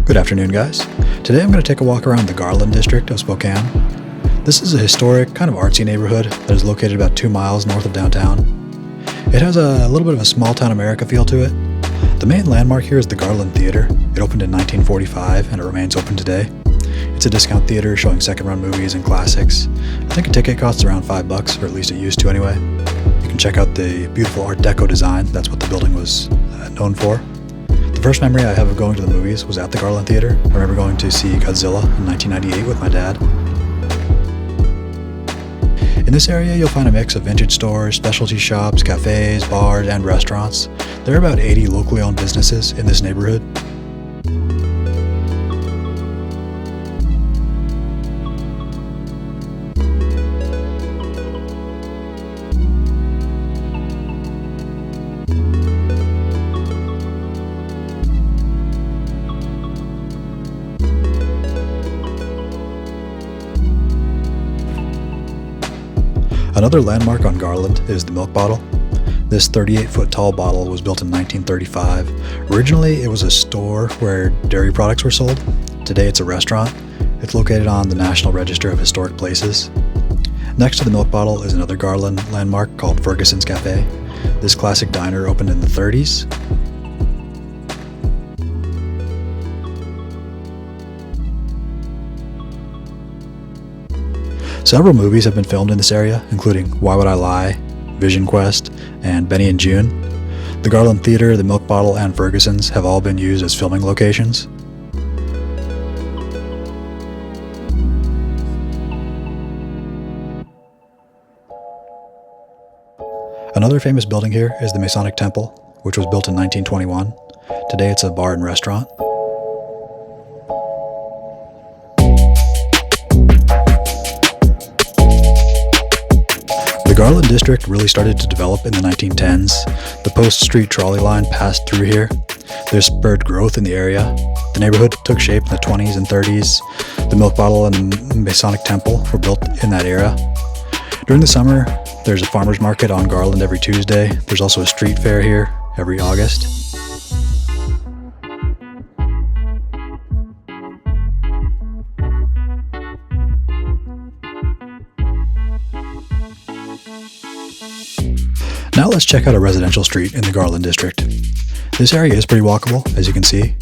Good afternoon, guys. Today I'm going to take a walk around the Garland District of Spokane. This is a historic, kind of artsy neighborhood that is located about 2 miles north of downtown. It has a little bit of a small-town America feel to it. The main landmark here is the Garland Theater. It opened in 1945 and it remains open today. It's a discount theater showing second-run movies and classics. I think a ticket costs around $5, or at least it used to anyway. You can check out the beautiful Art Deco design. That's what the building was known for. The first memory I have of going to the movies was at the Garland Theater. I remember going to see Godzilla in 1998 with my dad. In this area, you'll find a mix of vintage stores, specialty shops, cafes, bars, and restaurants. There are about 80 locally owned businesses in this neighborhood. Another landmark on Garland is the milk bottle. This 38-foot tall bottle was built in 1935. Originally, it was a store where dairy products were sold. Today, it's a restaurant. It's located on the National Register of Historic Places. Next to the milk bottle is another Garland landmark called Ferguson's Cafe. This classic diner opened in the 30s. Several movies have been filmed in this area, including Why Would I Lie, Vision Quest, and Benny and Joon. The Garland Theater, the Milk Bottle, and Fergusons have all been used as filming locations. Another famous building here is the Masonic Temple, which was built in 1921. Today it's a bar and restaurant. The Garland District really started to develop in the 1910s. The Post Street trolley line passed through here. This spurred growth in the area. The neighborhood took shape in the 20s and 30s. The Milk Bottle and the Masonic Temple were built in that era. During the summer, there's a farmer's market on Garland every Tuesday. There's also a street fair here every August. Now let's check out a residential street in the Garland District. This area is pretty walkable, as you can see.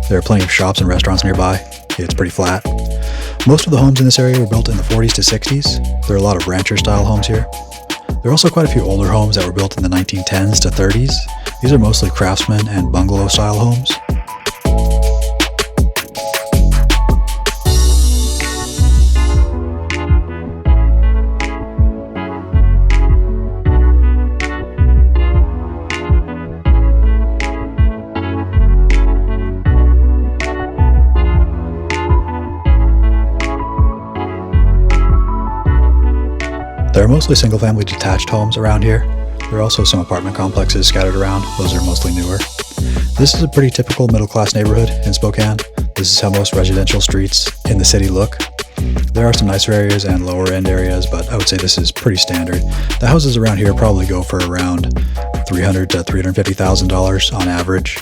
There are plenty of shops and restaurants nearby. It's pretty flat. Most of the homes in this area were built in the 40s to 60s. There are a lot of rancher-style homes here. There are also quite a few older homes that were built in the 1910s to 30s. These are mostly craftsman and bungalow-style homes. There are mostly single-family detached homes around here. There are also some apartment complexes scattered around. Those are mostly newer. This is a pretty typical middle-class neighborhood in Spokane. This is how most residential streets in the city look. There are some nicer areas and lower-end areas, but I would say this is pretty standard. The houses around here probably go for around $300,000 to $350,000 on average.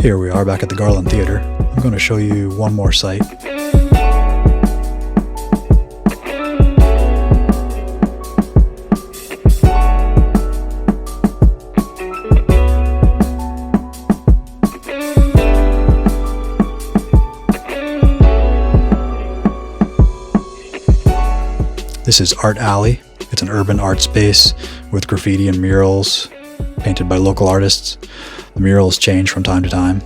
Here we are back at the Garland Theater. I'm going to show you one more site. This is Art Alley. It's an urban art space with graffiti and murals painted by local artists. The murals change from time to time.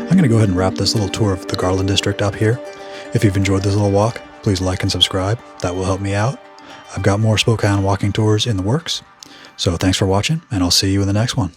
I'm going to go ahead and wrap this little tour of the Garland District up here. If you've enjoyed this little walk, please like and subscribe. That will help me out. I've got more Spokane walking tours in the works. So thanks for watching, and I'll see you in the next one.